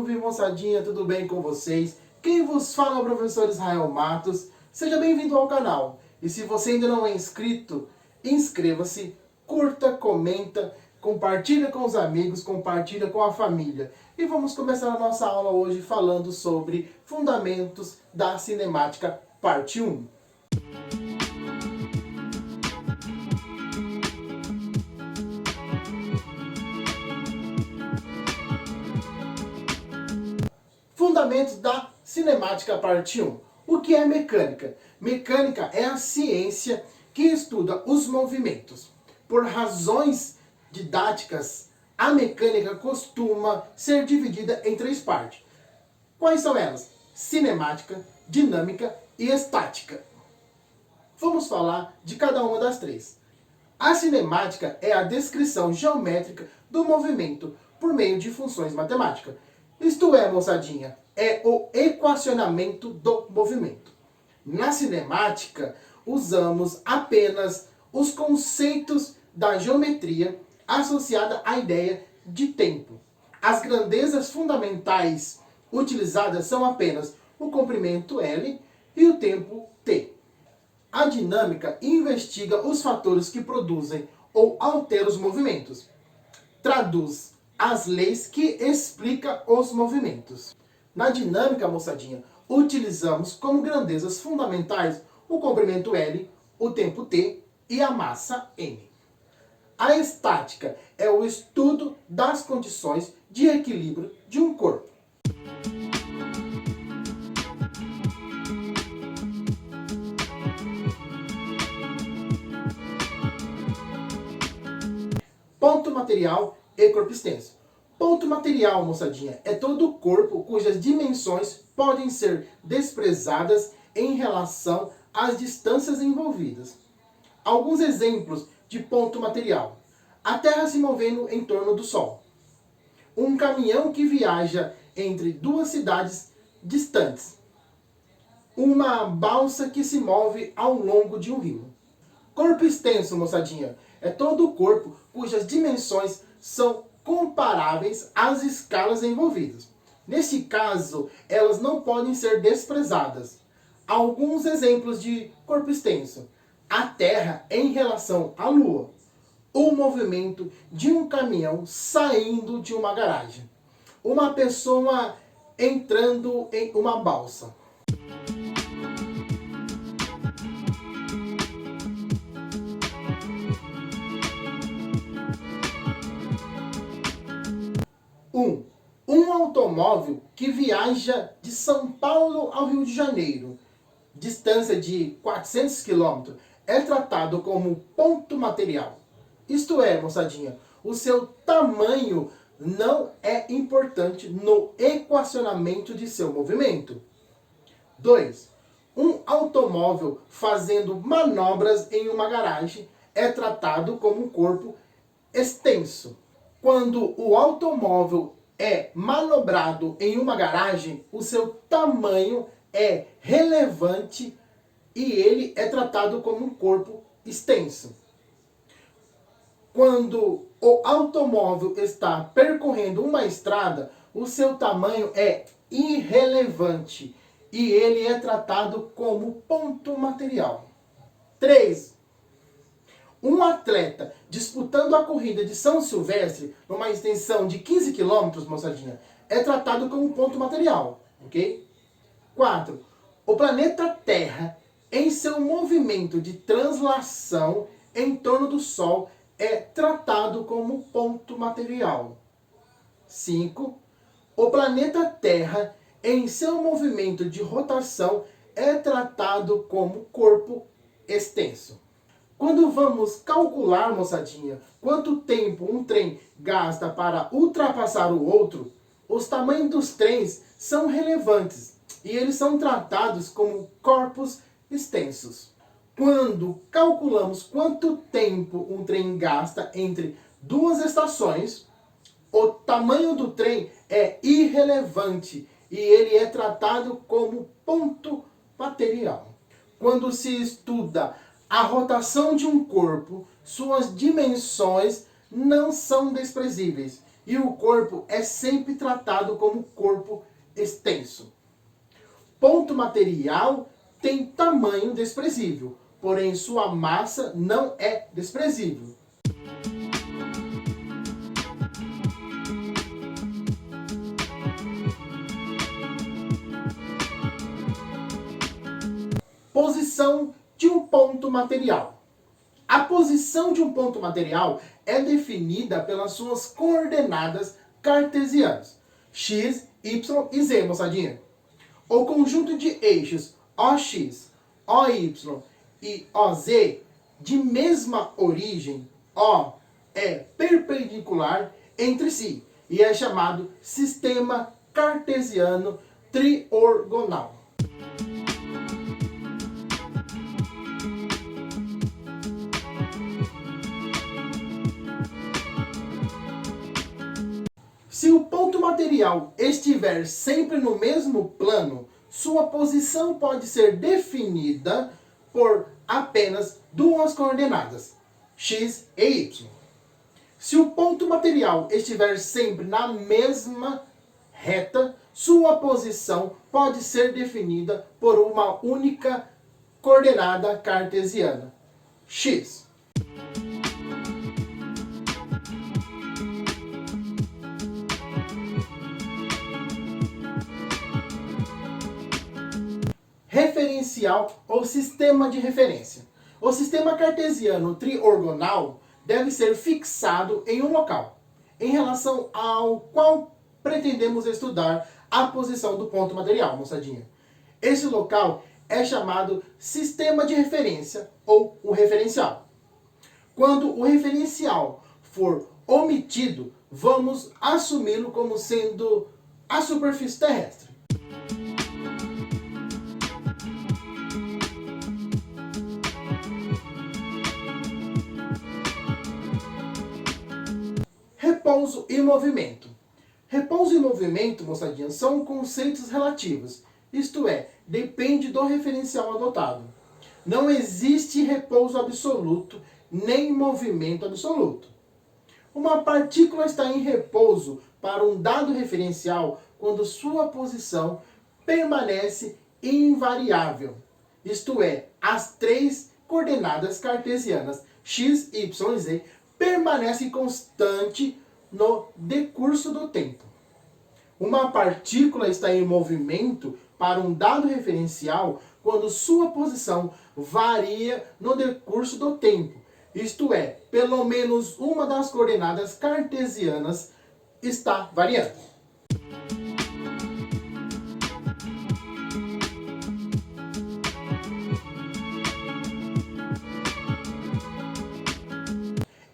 Salve moçadinha, tudo bem com vocês? Quem vos fala é o professor Israel Matos. Seja bem-vindo ao canal. E se você ainda não é inscrito, inscreva-se, curta, comenta, compartilha com os amigos, compartilha com a família. E vamos começar a nossa aula hoje falando sobre Fundamentos da Cinemática, parte 1. Fundamentos da Cinemática, parte 1. O que é mecânica? Mecânica é a ciência que estuda os movimentos. Por razões didáticas, a mecânica costuma ser dividida em 3 partes. Quais são elas? Cinemática, dinâmica e estática. Vamos falar de cada uma das 3. A cinemática é a descrição geométrica do movimento por meio de funções matemáticas. Isto é, moçadinha, é o equacionamento do movimento. Na cinemática, usamos apenas os conceitos da geometria associada à ideia de tempo. As grandezas fundamentais utilizadas são apenas o comprimento L e o tempo T. A dinâmica investiga os fatores que produzem ou alteram os movimentos. Traduz as leis que explicam os movimentos. Na dinâmica, moçadinha, utilizamos como grandezas fundamentais o comprimento L, o tempo T e a massa M. A estática é o estudo das condições de equilíbrio de um corpo. Ponto material e corpo extenso. Ponto material, moçadinha, é todo o corpo cujas dimensões podem ser desprezadas em relação às distâncias envolvidas. Alguns exemplos de ponto material. A Terra se movendo em torno do Sol. Um caminhão que viaja entre 2 cidades distantes. Uma balsa que se move ao longo de um rio. Corpo extenso, moçadinha, é todo o corpo cujas dimensões são comparáveis às escalas envolvidas. Neste caso, elas não podem ser desprezadas. Alguns exemplos de corpo extenso. A Terra em relação à Lua. O movimento de um caminhão saindo de uma garagem. Uma pessoa entrando em uma balsa. Um automóvel que viaja de São Paulo ao Rio de Janeiro, distância de 400 km, é tratado como ponto material. Isto é, moçadinha, o seu tamanho não é importante no equacionamento de seu movimento. 2. Um automóvel fazendo manobras em uma garagem é tratado como um corpo extenso. Quando o automóvel é manobrado em uma garagem, o seu tamanho é relevante e ele é tratado como um corpo extenso. Quando o automóvel está percorrendo uma estrada, o seu tamanho é irrelevante e ele é tratado como ponto material. 3. Um atleta disputando a corrida de São Silvestre, numa extensão de 15 km, moçadinha, é tratado como ponto material, ok? 4. O planeta Terra, em seu movimento de translação em torno do Sol, é tratado como ponto material. 5. O planeta Terra, em seu movimento de rotação, é tratado como corpo extenso. Quando vamos calcular, moçadinha, quanto tempo um trem gasta para ultrapassar o outro, os tamanhos dos trens são relevantes e eles são tratados como corpos extensos. Quando calculamos quanto tempo um trem gasta entre 2 estações, o tamanho do trem é irrelevante e ele é tratado como ponto material. Quando se estuda a rotação de um corpo, suas dimensões não são desprezíveis e o corpo é sempre tratado como corpo extenso. Ponto material tem tamanho desprezível, porém sua massa não é desprezível. Posição de um ponto material. A posição de um ponto material é definida pelas suas coordenadas cartesianas, x, y e z, moçadinha. O conjunto de eixos OX, OY e OZ de mesma origem, O, é perpendicular entre si e é chamado sistema cartesiano triorgonal. Se o ponto material estiver sempre no mesmo plano, sua posição pode ser definida por apenas duas coordenadas, x e y. Se o ponto material estiver sempre na mesma reta, sua posição pode ser definida por uma única coordenada cartesiana, x. Referencial ou sistema de referência. O sistema cartesiano triorgonal deve ser fixado em um local, em relação ao qual pretendemos estudar a posição do ponto material, moçadinha. Esse local é chamado sistema de referência ou o referencial. Quando o referencial for omitido, vamos assumi-lo como sendo a superfície terrestre. Repouso e movimento. Repouso e movimento, moçadinha, são conceitos relativos, isto é, depende do referencial adotado. Não existe repouso absoluto, nem movimento absoluto. Uma partícula está em repouso para um dado referencial quando sua posição permanece invariável, isto é, as três coordenadas cartesianas x, y e z permanecem constantes no decurso do tempo. Uma partícula está em movimento para um dado referencial quando sua posição varia no decurso do tempo, isto é, pelo menos uma das coordenadas cartesianas está variando.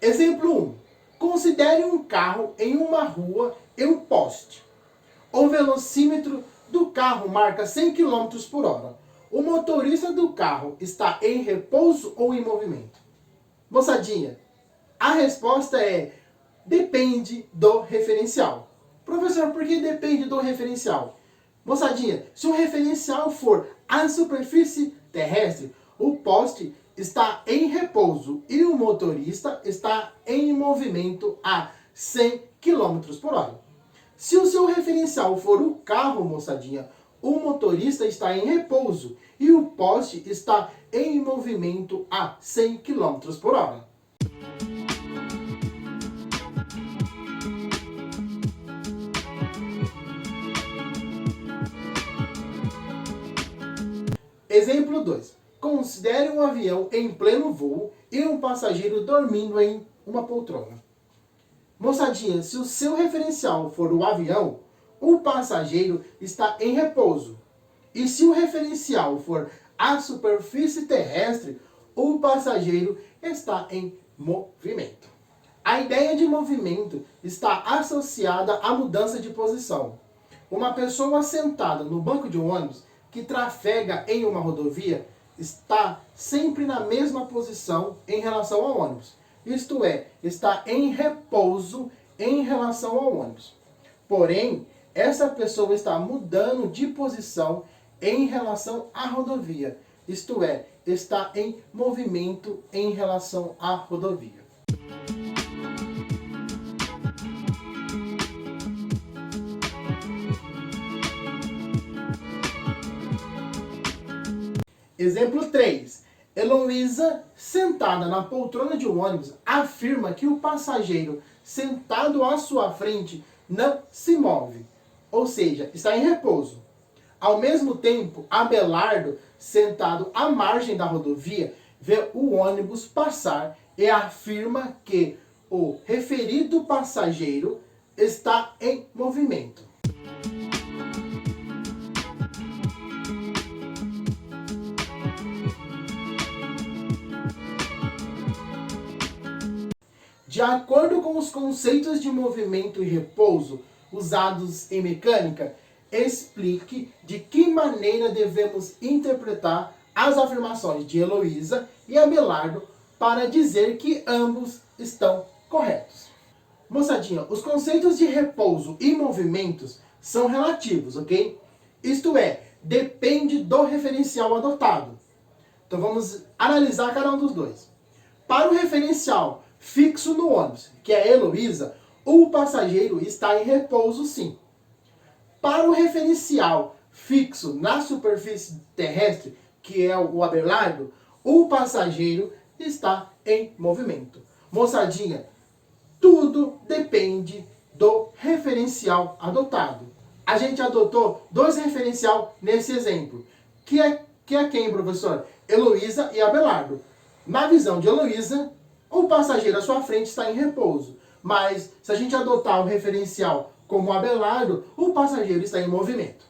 Exemplo 1. Considere um carro em uma rua e um poste. O velocímetro do carro marca 100 km por hora. O motorista do carro está em repouso ou em movimento? Moçadinha, a resposta é depende do referencial. Professor, por que depende do referencial? Moçadinha, se o referencial for a superfície terrestre, o poste está em repouso e o motorista está em movimento a 100 km por hora. Se o seu referencial for o carro, moçadinha, o motorista está em repouso e o poste está em movimento a 100 km por hora. Exemplo 2. Considere um avião em pleno voo e um passageiro dormindo em uma poltrona. Moçadinha, se o seu referencial for o avião, o passageiro está em repouso. E se o referencial for a superfície terrestre, o passageiro está em movimento. A ideia de movimento está associada à mudança de posição. Uma pessoa sentada no banco de um ônibus que trafega em uma rodovia está sempre na mesma posição em relação ao ônibus. Isto é, está em repouso em relação ao ônibus. Porém, essa pessoa está mudando de posição em relação à rodovia. Isto é, está em movimento em relação à rodovia. Exemplo 3. Heloísa, sentada na poltrona de um ônibus, afirma que o passageiro sentado à sua frente não se move, ou seja, está em repouso. Ao mesmo tempo, Abelardo, sentado à margem da rodovia, vê o ônibus passar e afirma que o referido passageiro está em movimento. De acordo com os conceitos de movimento e repouso usados em mecânica, explique de que maneira devemos interpretar as afirmações de Heloísa e Abelardo para dizer que ambos estão corretos. Moçadinha, os conceitos de repouso e movimentos são relativos, ok? Isto é, depende do referencial adotado. Então vamos analisar cada um dos dois. Para o referencial fixo no ônibus, que é a Heloísa, o passageiro está em repouso sim. Para o referencial fixo na superfície terrestre, que é o Abelardo, o passageiro está em movimento. Moçadinha, tudo depende do referencial adotado. A gente adotou dois referenciais nesse exemplo, que é quem, professor? Heloísa e Abelardo. Na visão de Heloísa, o passageiro à sua frente está em repouso. Mas, se a gente adotar o referencial como Abelardo, o passageiro está em movimento.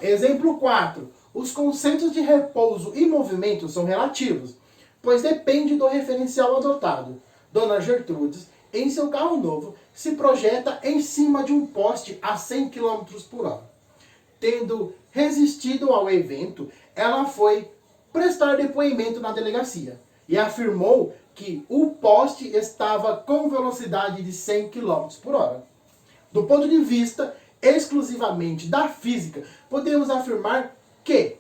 Exemplo 4. Os conceitos de repouso e movimento são relativos, pois depende do referencial adotado. Dona Gertrudes, em seu carro novo, se projeta em cima de um poste a 100 km por hora. Tendo resistido ao evento, ela foi prestar depoimento na delegacia e afirmou que o poste estava com velocidade de 100 km por hora. Do ponto de vista exclusivamente da física, podemos afirmar que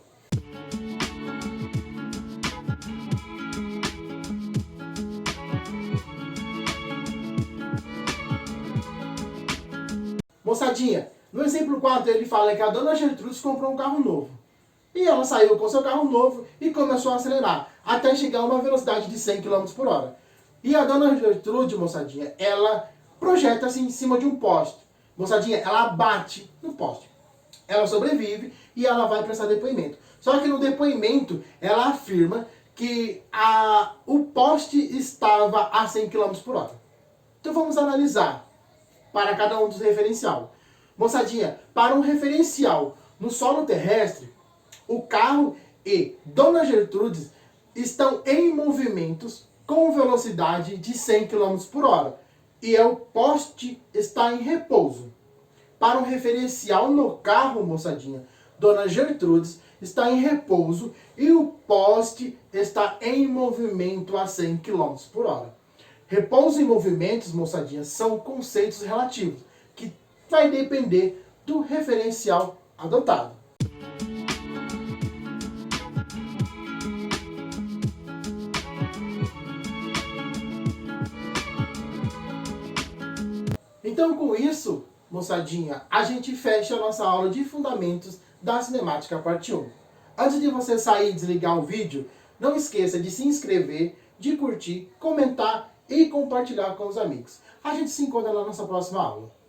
moçadinha, no exemplo 4 ele fala que a dona Gertrudes comprou um carro novo. E ela saiu com seu carro novo e começou a acelerar, até chegar a uma velocidade de 100 km por hora. E a dona Gertrude, moçadinha, ela projeta-se em cima de um poste. Moçadinha, ela bate no poste. Ela sobrevive e ela vai prestar depoimento. Só que no depoimento, ela afirma que o poste estava a 100 km por hora. Então vamos analisar para cada um dos referenciais. Moçadinha, para um referencial no solo terrestre, o carro e Dona Gertrudes estão em movimentos com velocidade de 100 km por hora. E o poste está em repouso. Para um referencial no carro, moçadinha, Dona Gertrudes está em repouso e o poste está em movimento a 100 km por hora. Repouso e movimentos, moçadinha, são conceitos relativos, que vai depender do referencial adotado. Então, com isso, moçadinha, a gente fecha a nossa aula de Fundamentos da Cinemática Parte 1. Antes de você sair e desligar o vídeo, não esqueça de se inscrever, de curtir, comentar e compartilhar com os amigos. A gente se encontra na nossa próxima aula.